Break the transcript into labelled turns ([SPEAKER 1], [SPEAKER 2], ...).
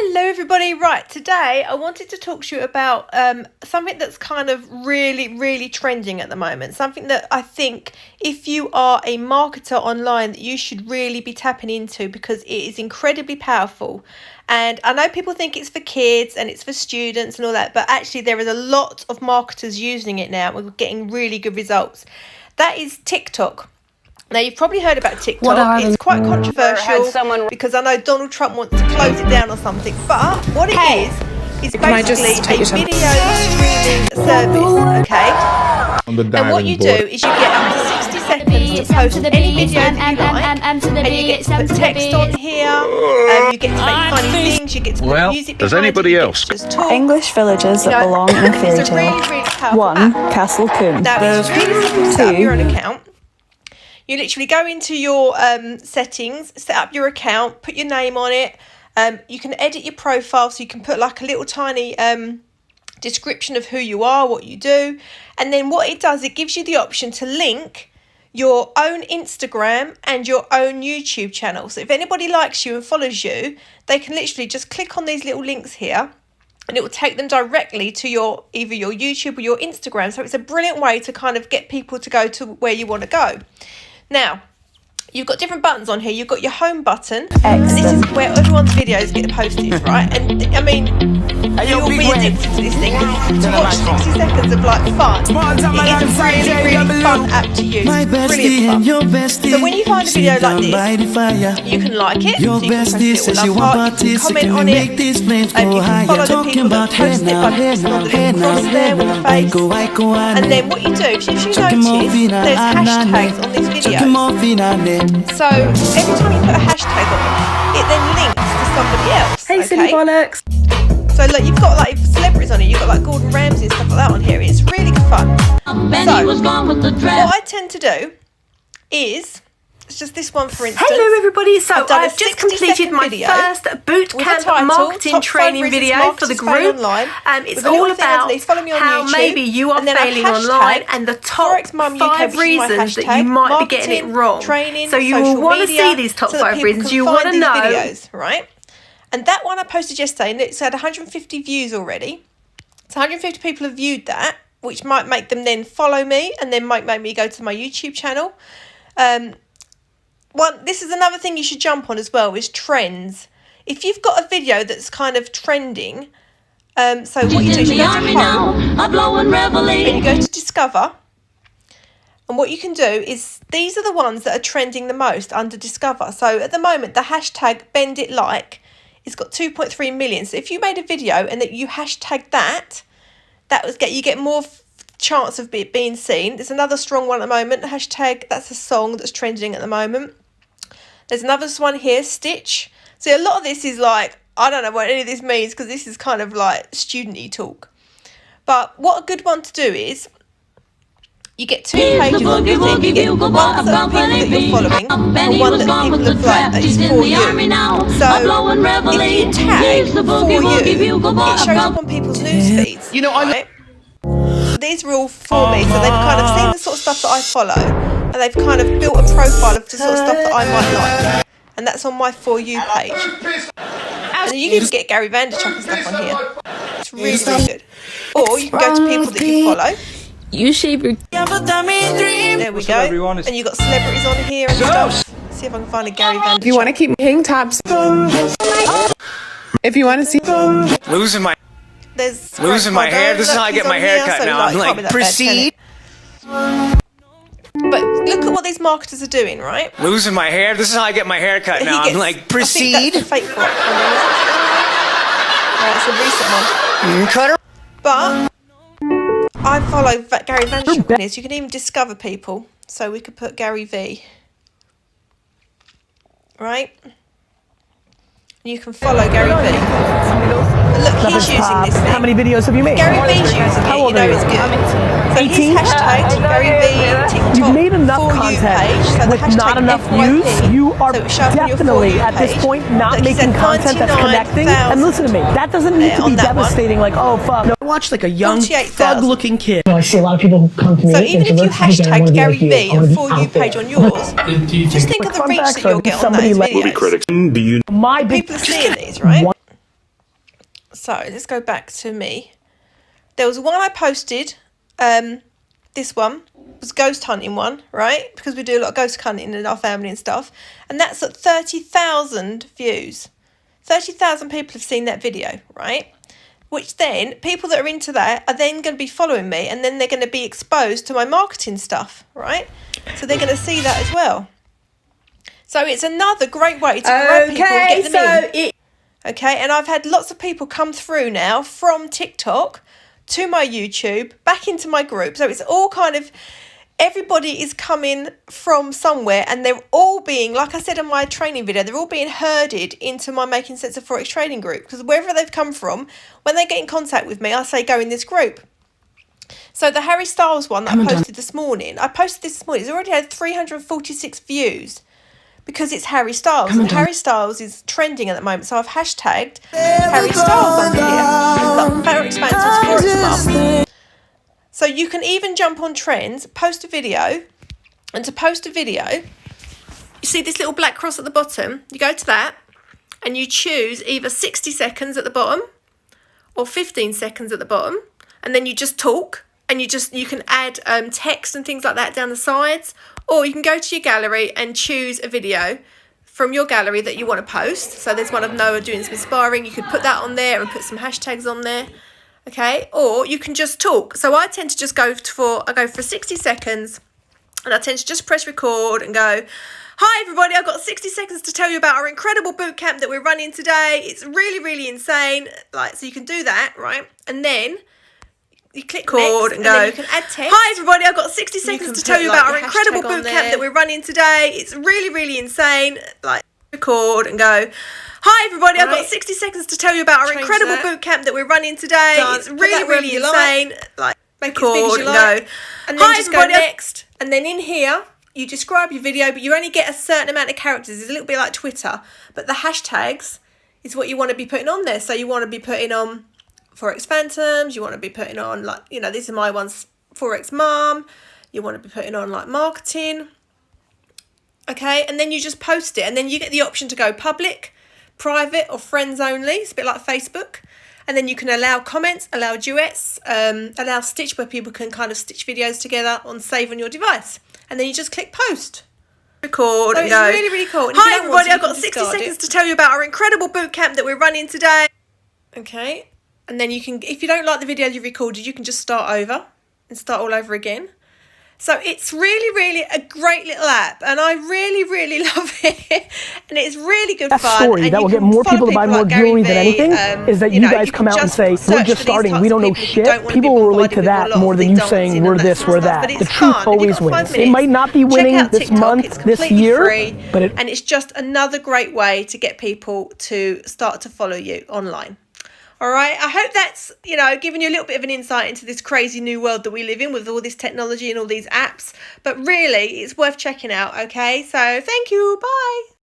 [SPEAKER 1] Hello everybody. Right, today I wanted to talk to you about something that's kind of really trending at the moment. Something that I think if you are a marketer online that you should really be tapping into because it is incredibly powerful. And I know people think it's for kids and it's for students and all that, but actually there is a lot of marketers using it now. We're getting really good results. That is TikTok. Now, you've probably heard about TikTok. It's quite controversial because I know Donald Trump wants to close it down or something. But what it is basically a video streaming service, okay? And what you do is you get up to 60 seconds to post any video that you like, and you get to put text on here, you get to make funny things, you get to put music behind
[SPEAKER 2] does anybody else?
[SPEAKER 3] English villages that belong in a fairy tale. 1. Castle Coombe.
[SPEAKER 1] Now, it's really simple to set up your own account. You literally go into your settings, set up your account, put your name on it. You can edit your profile, so you can put like a little tiny description of who you are, what you do. And then what it does, it gives you the option to link your own Instagram and your own YouTube channel. So if anybody likes you and follows you, they can literally just click on these little links here and it will take them directly to either your YouTube or your Instagram. So it's a brilliant way to kind of get people to go to where you want to go. Now, you've got different buttons on here. You've got your home button, and this is where everyone's videos get posted, right? And I mean, you'll be addicted to this thing. To watch 60 seconds of like fun, it is a really fun app to use. Brilliant fun. So when you find a video like this, you can like it, so you can press the little love heart, you can comment on it, you can follow the people that post it by pressing on the little cross there with the face. And then what you do, if you notice, there's hashtags on this video. So every time you put a hashtag on it then links to somebody else.
[SPEAKER 4] Hey, silly bollocks.
[SPEAKER 1] So look, you've got like celebrities on it. You've got like Gordon Ramsay and stuff like that on here. It's really good fun. So what I tend to do is, it's just this one for instance.
[SPEAKER 4] Hello everybody, so I've just completed my first bootcamp marketing training video for the group. It's all about how maybe you are failing online and the top 5 reasons that you might be getting it wrong. So you will want to see these top 5 reasons. You want to know.
[SPEAKER 1] Videos, right? And that one I posted yesterday and it's had 150 views already. So 150 people have viewed that, which might make them then follow me and then might make me go to my YouTube channel. This is another thing you should jump on as well, is trends. If you've got a video that's kind of trending, so what you do is you go to home and you go to discover, and what you can do is these are the ones that are trending the most under discover. So at the moment the hashtag BendItLike it's got 2.3 million. So if you made a video and that you hashtag that you get more chance of it being seen. There's another strong one at the moment, hashtag, that's a song that's trending at the moment. There's another one here, Stitch. So a lot of this is like, I don't know what any of this means because this is kind of like student-y talk. But what a good one to do is, you get 2 pages on your thing. You get one for the people that you're following and one that people have liked that is for you. So if you tag for you, it shows up on people's news feeds. You know, these are all for me, so they've kind of seen the sort of stuff that I follow and they've kind of built a profile of the sort of stuff that I might like, and that's on my For You page. And you can get Gary Vaynerchuk and stuff on here. It's really good. Or you can go to people that you follow.
[SPEAKER 4] You shape your...
[SPEAKER 1] There we go. And you've got celebrities on here and stuff. See if I can find a Gary Vaynerchuk.
[SPEAKER 5] If you want to keep hang tops, if you want to see
[SPEAKER 2] losing my hair, this is how I get my hair cut now. I'm like, proceed.
[SPEAKER 1] But look at what these marketers are doing, right?
[SPEAKER 2] Losing my hair, this is how I get my hair cut now. I'm like, proceed.
[SPEAKER 1] I think that's a fake one. It's a recent one.
[SPEAKER 2] Cutter.
[SPEAKER 1] But I follow Gary Vaynerchuk on this. You can even discover people. So we could put Gary V. Right? And you can follow Gary V. But look, he's using this thing.
[SPEAKER 6] How many videos have you made?
[SPEAKER 1] Gary V's using it, you know it's good. So he's hashtagged Gary V, TikTok,
[SPEAKER 6] You've made enough
[SPEAKER 1] For You
[SPEAKER 6] content
[SPEAKER 1] page, so
[SPEAKER 6] with not enough views. You are definitely at this point not making content that's connecting. And listen to me, that doesn't need to be devastating. Like, oh fuck. No, watch like a young thug-looking kid.
[SPEAKER 7] I see a lot of people come to me.
[SPEAKER 1] So even if you hashtag Gary V and For You page on yours, just think of the reach that you'll get on those videos.
[SPEAKER 6] My big
[SPEAKER 1] people are seeing these, right? So let's go back to me. There was one I posted. This one was ghost hunting one, right? Because we do a lot of ghost hunting in our family and stuff. And that's at 30,000 views. 30,000 people have seen that video, right? Which then, people that are into that are then going to be following me, and then they're going to be exposed to my marketing stuff, right? So they're going to see that as well. So it's another great way to grab people and get them in. Okay, and I've had lots of people come through now from TikTok to my YouTube, back into my group. So it's all kind of, everybody is coming from somewhere, and they're all being, like I said in my training video, they're all being herded into my Making Sense of Forex Trading group. Because wherever they've come from, when they get in contact with me, I say go in this group. So the Harry Styles one that I posted this morning, it's already had 346 views. Because it's Harry Styles, and Harry Styles is trending at the moment. So I've hashtagged Harry Styles under here. Forex Forex Mum. So you can even jump on trends, post a video, and to post a video, you see this little black cross at the bottom. You go to that, and you choose either 60 seconds at the bottom, or 15 seconds at the bottom, and then you just talk. And you can add text and things like that down the sides, or you can go to your gallery and choose a video from your gallery that you want to post. So there's one of Noah doing some sparring. You could put that on there and put some hashtags on there, okay? Or you can just talk. So I tend to just go for 60 seconds, and I tend to just press record and go, "Hi everybody, I've got 60 seconds to tell you about our incredible boot camp that we're running today. It's really, really insane." So you can do that, right? And then you click record and go, and then you can add text. "Hi everybody, I've got 60 seconds to tell you about our incredible boot camp that we're running today. It's really, really insane." Record and go, "Hi everybody, I've got 60 seconds to tell you about our incredible boot camp that we're running today. It's really, really insane." Record and go, and then just go next. And then in here, you describe your video, but you only get a certain amount of characters. It's a little bit like Twitter, but the hashtags is what you want to be putting on there. So you want to be putting on Forex Phantoms, you want to be putting on, like, you know, these are my ones, Forex Mum, you want to be putting on like marketing, okay, and then you just post it, and then you get the option to go public, private, or friends only. It's a bit like Facebook. And then you can allow comments, allow duets, allow stitch, where people can kind of stitch videos together on save on your device, and then you just click post. Record and go, "It's really, really cool. Hi everybody, I've got 60 seconds to tell you about our incredible boot camp that we're running today." Okay. And then you can, if you don't like the video you recorded, you can just start over and start all over again. So it's really, really a great little app, and I really, really love it. And it's really good fun.
[SPEAKER 6] That story that will get more people to buy more jewelry than anything is that you guys come out and say, "We're just starting, we don't know shit." People will relate to that more than you saying, "We're this, we're that." The truth always wins. It might not be winning this month, this year, but
[SPEAKER 1] and it's just another great way to get people to start to follow you online. All right, I hope that's, giving you a little bit of an insight into this crazy new world that we live in with all this technology and all these apps. But really, it's worth checking out, okay? So thank you. Bye.